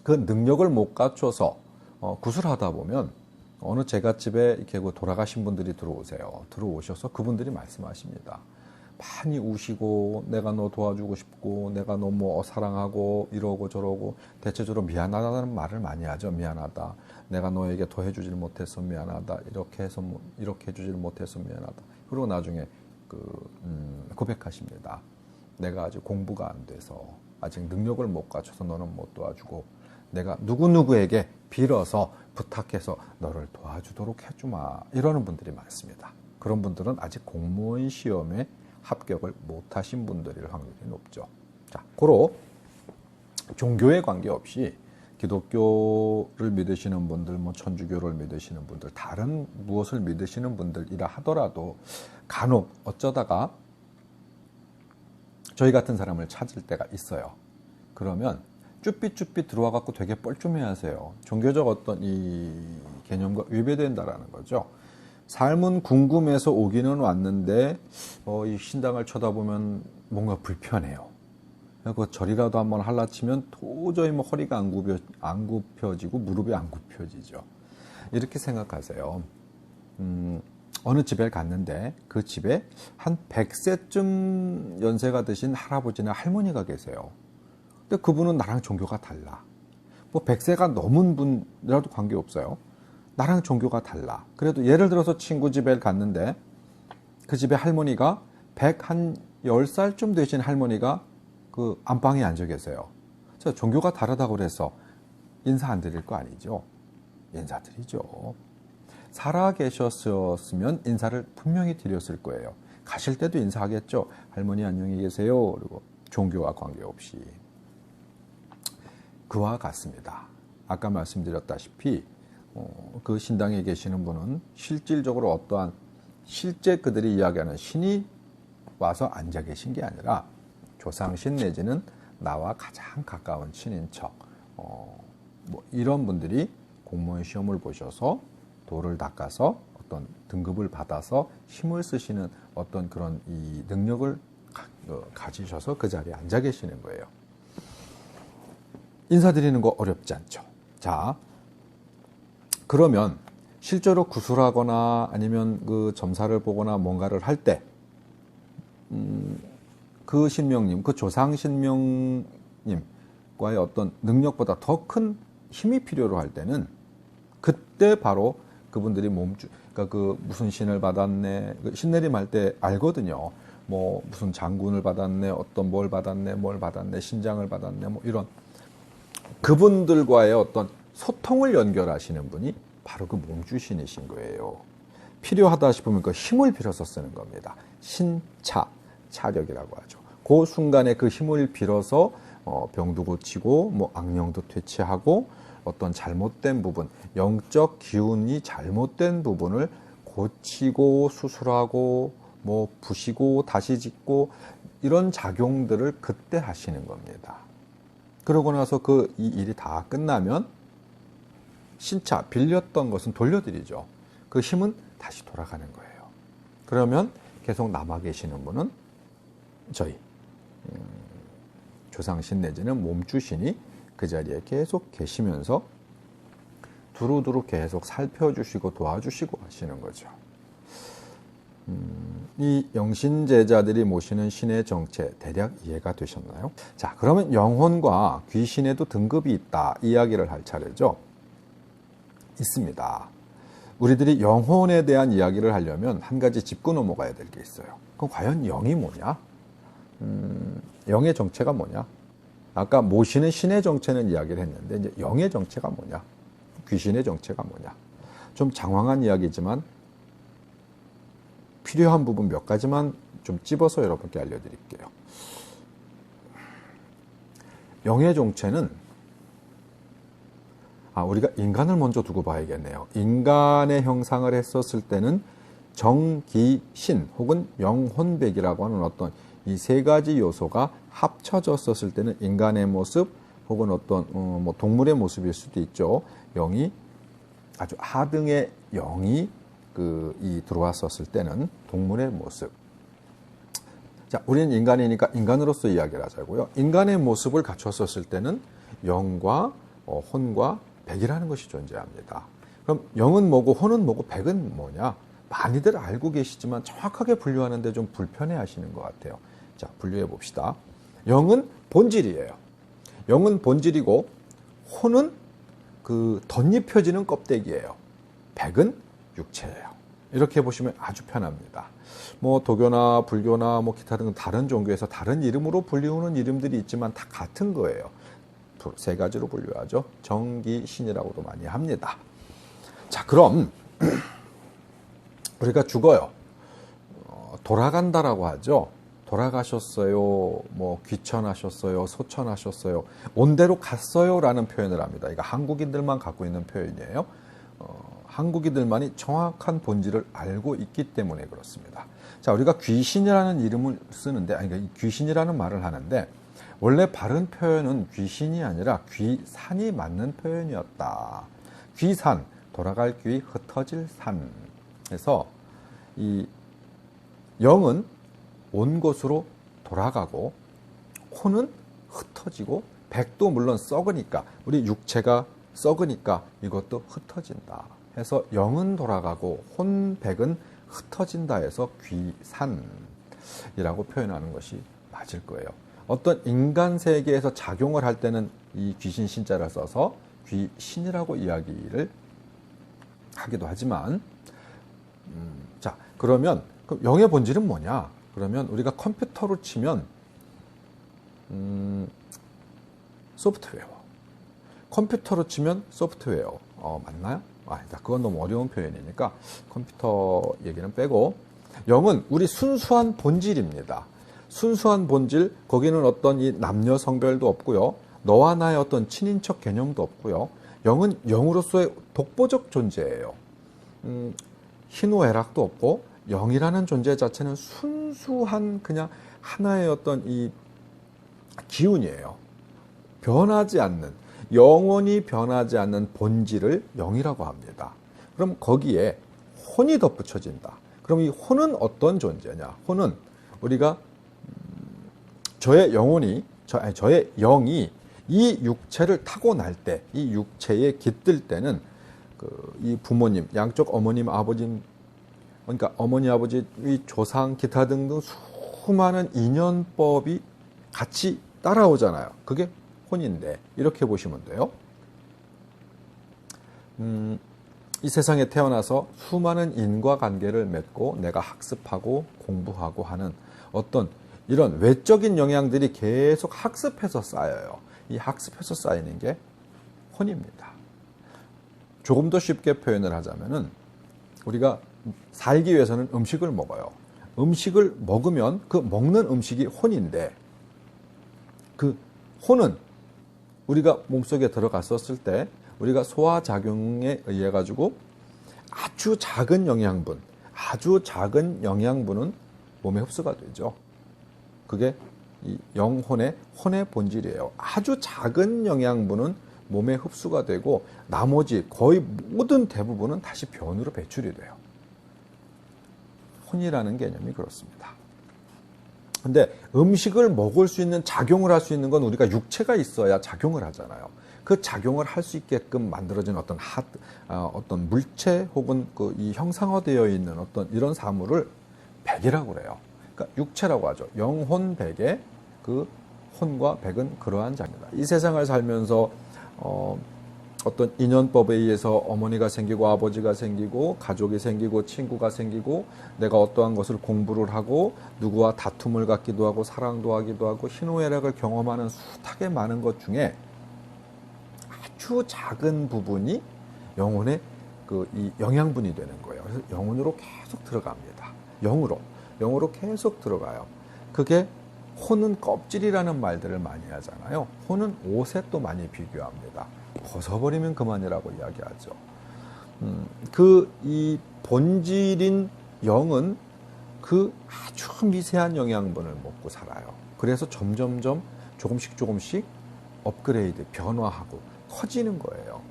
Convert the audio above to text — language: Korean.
그 능력을 못 갖춰서 구술하다 보면 어느 제갓집에 이렇게 돌아가신 분들이 들어오셔서 그분들이 말씀하십니다. 많이 우시고 내가 너 도와주고 싶고 내가 너 뭐 사랑하고 이러고 저러고 대체적으로 미안하다는 말을 많이 하죠. 미안하다. 내가 너에게 더 해주질 못해서 미안하다. 이렇게 해주질 못해서 미안하다. 그리고 나중에 고백하십니다. 내가 아직 공부가 안 돼서 아직 능력을 못 갖춰서 너는 못 도와주고 내가 누구누구에게 빌어서 부탁해서 너를 도와주도록 해주마. 이러는 분들이 많습니다. 그런 분들은 아직 공무원 시험에 합격을 못하신 분들일 확률이 높죠. 자, 고로 종교에 관계없이 기독교를 믿으시는 분들, 뭐 천주교를 믿으시는 분들, 다른 무엇을 믿으시는 분들이라 하더라도 간혹 어쩌다가 저희 같은 사람을 찾을 때가 있어요. 그러면 쭈삣쭈삣 들어와 갖고 되게 뻘쭘해 하세요. 종교적 어떤 이 개념과 위배된다라는 거죠. 삶은 궁금해서 오기는 왔는데 이 신당을 쳐다보면 뭔가 불편해요. 그 절이라도 한번 할라치면 도저히 뭐 허리가 안 굽혀지고 무릎이 안 굽혀지죠. 이렇게 생각하세요. 어느 집에 갔는데 그 집에 한 100세쯤 연세가 드신 할아버지나 할머니가 계세요. 근데 그분은 나랑 종교가 달라. 뭐 100세가 넘은 분이라도 관계없어요. 나랑 종교가 달라. 그래도 예를 들어서 친구 집에 갔는데 그 집에 할머니가 110살쯤 되신 할머니가 그 안방에 앉아 계세요. 저 종교가 다르다고 그래서 인사 안 드릴 거 아니죠? 인사드리죠. 살아 계셨으면 인사를 분명히 드렸을 거예요. 가실 때도 인사하겠죠. 할머니 안녕히 계세요. 그리고 종교와 관계없이. 그와 같습니다. 아까 말씀드렸다시피 그 신당에 계시는 분은 실질적으로 어떠한 실제 그들이 이야기하는 신이 와서 앉아 계신 게 아니라 조상신 내지는 나와 가장 가까운 친인척 뭐 이런 분들이 공무원 시험을 보셔서 도를 닦아서 어떤 등급을 받아서 힘을 쓰시는 어떤 그런 이 능력을 가지셔서 그 자리에 앉아 계시는 거예요. 인사드리는 거 어렵지 않죠. 자, 그러면 실제로 구술하거나 아니면 그 점사를 보거나 뭔가를 할 때 그 신명님, 그 조상 신명님과의 어떤 능력보다 더 큰 힘이 필요로 할 때는 그때 바로 그분들이 그러니까 그 무슨 신을 받았네, 그 신내림할 때 알거든요. 뭐 무슨 장군을 받았네, 어떤 뭘 받았네, 신장을 받았네, 뭐 이런 그분들과의 어떤 소통을 연결하시는 분이 바로 그 몸주신이신 거예요. 필요하다 싶으면 그 힘을 빌어서 쓰는 겁니다. 신차, 차력이라고 하죠. 그 순간에 그 힘을 빌어서 병도 고치고 뭐 악령도 퇴치하고 어떤 잘못된 부분, 영적 기운이 잘못된 부분을 고치고 수술하고 뭐 부시고 다시 짓고 이런 작용들을 그때 하시는 겁니다. 그러고 나서 이 일이 다 끝나면 신차, 빌렸던 것은 돌려드리죠. 그 힘은 다시 돌아가는 거예요. 그러면 계속 남아 계시는 분은 저희 조상신 내지는 몸주신이 그 자리에 계속 계시면서 두루두루 계속 살펴주시고 도와주시고 하시는 거죠. 이 영신제자들이 모시는 신의 정체 대략 이해가 되셨나요? 자, 그러면 영혼과 귀신에도 등급이 있다 이야기를 할 차례죠. 있습니다. 우리들이 영혼에 대한 이야기를 하려면 한 가지 짚고 넘어가야 될 게 있어요. 그럼 과연 영이 뭐냐? 영의 정체가 뭐냐? 아까 모시는 신의 정체는 이야기를 했는데 이제 영의 정체가 뭐냐? 귀신의 정체가 뭐냐? 좀 장황한 이야기지만 필요한 부분 몇 가지만 좀 찝어서 여러분께 알려드릴게요. 영의 정체는 우리가 인간을 먼저 두고 봐야겠네요. 인간의 형상을 했었을 때는 정기신 혹은 영혼백이라고 하는 어떤 이 세 가지 요소가 합쳐졌었을 때는 인간의 모습 혹은 어떤 뭐 동물의 모습일 수도 있죠. 영이 아주 하등의 영이 들어왔었을 때는 동물의 모습. 자, 우리는 인간이니까 인간으로서 이야기를 하자고요. 인간의 모습을 갖췄었을 때는 영과 혼과 백이라는 것이 존재합니다. 그럼 영은 뭐고 혼은 뭐고 백은 뭐냐? 많이들 알고 계시지만 정확하게 분류하는데 좀 불편해 하시는 것 같아요. 자, 분류해 봅시다. 영은 본질이에요. 영은 본질이고 혼은 그 덧입혀지는 껍데기예요. 백은 육체예요. 이렇게 보시면 아주 편합니다. 뭐 도교나 불교나 뭐 기타 등 다른 종교에서 다른 이름으로 불리우는 이름들이 있지만 다 같은 거예요. 세 가지로 분류하죠. 정기, 신이라고도 많이 합니다. 자, 그럼 우리가 죽어요. 돌아간다라고 하죠. 돌아가셨어요. 뭐 귀천하셨어요. 소천하셨어요. 온대로 갔어요라는 표현을 합니다. 이거 한국인들만 갖고 있는 표현이에요. 한국인들만이 정확한 본질을 알고 있기 때문에 그렇습니다. 자, 우리가 귀신이라는 이름을 쓰는데, 아니, 귀신이라는 말을 하는데, 원래 바른 표현은 귀신이 아니라 귀산이 맞는 표현이었다. 귀산, 돌아갈 귀, 흩어질 산. 그래서 이 영은 온 곳으로 돌아가고, 혼은 흩어지고, 백도 물론 썩으니까, 우리 육체가 썩으니까 이것도 흩어진다. 해서 영은 돌아가고 혼, 백은 흩어진다 해서 귀산이라고 표현하는 것이 맞을 거예요. 어떤 인간 세계에서 작용을 할 때는 이 귀신 신자를 써서 귀신이라고 이야기를 하기도 하지만, 자, 그러면 영의 본질은 뭐냐? 그러면 우리가 컴퓨터로 치면 소프트웨어. 컴퓨터로 치면 소프트웨어. 맞나요? 아니다. 그건 너무 어려운 표현이니까 컴퓨터 얘기는 빼고, 영은 우리 순수한 본질입니다. 순수한 본질, 거기는 어떤 이 남녀 성별도 없고요. 너와 나의 어떤 친인척 개념도 없고요. 영은 영으로서의 독보적 존재예요. 희노애락도 없고, 영이라는 존재 자체는 순수한 그냥 하나의 어떤 이 기운이에요. 변하지 않는, 영원히 변하지 않는 본질을 영이라고 합니다. 그럼 거기에 혼이 덧붙여진다. 그럼 이 혼은 어떤 존재냐? 혼은 우리가 저의 영혼이, 저의 영이 이 육체를 타고날 때, 이 육체에 깃들 때는 이 부모님, 양쪽 어머님, 아버님, 그러니까 어머니, 아버지, 이 조상, 기타 등등 수많은 인연법이 같이 따라오잖아요. 그게 혼인데, 이렇게 보시면 돼요. 이 세상에 태어나서 수많은 인과관계를 맺고 내가 학습하고 공부하고 하는 어떤 이런 외적인 영향들이 계속 학습해서 쌓여요. 이 학습해서 쌓이는 게 혼입니다. 조금 더 쉽게 표현을 하자면은, 우리가 살기 위해서는 음식을 먹어요. 음식을 먹으면 그 먹는 음식이 혼인데, 그 혼은 우리가 몸속에 들어갔었을 때 우리가 소화작용에 의해 가지고 아주 작은 영양분은 몸에 흡수가 되죠. 그게 이 영혼의 혼의 본질이에요. 아주 작은 영양분은 몸에 흡수가 되고 나머지 거의 모든 대부분은 다시 변으로 배출이 돼요. 혼이라는 개념이 그렇습니다. 근데 음식을 먹을 수 있는, 작용을 할 수 있는 건 우리가 육체가 있어야 작용을 하잖아요. 그 작용을 할 수 있게끔 만들어진 어떤 물체 혹은 이 형상화되어 있는 어떤 이런 사물을 백이라고 그래요. 그러니까 육체라고 하죠. 영혼 백의 그 혼과 백은 그러한 자입니다. 이 세상을 살면서 어떤 인연법에 의해서 어머니가 생기고 아버지가 생기고 가족이 생기고 친구가 생기고 내가 어떠한 것을 공부를 하고 누구와 다툼을 갖기도 하고 사랑도 하기도 하고 희노애락을 경험하는 숱하게 많은 것 중에 아주 작은 부분이 영혼의 이 영양분이 되는 거예요. 그래서 영혼으로 계속 들어갑니다. 영으로 계속 들어가요. 그게 혼은 껍질이라는 말들을 많이 하잖아요. 혼은 옷에 또 많이 비교합니다. 벗어버리면 그만이라고 이야기하죠. 이 본질인 영은 그 아주 미세한 영양분을 먹고 살아요. 그래서 점점점 조금씩 업그레이드, 변화하고 커지는 거예요.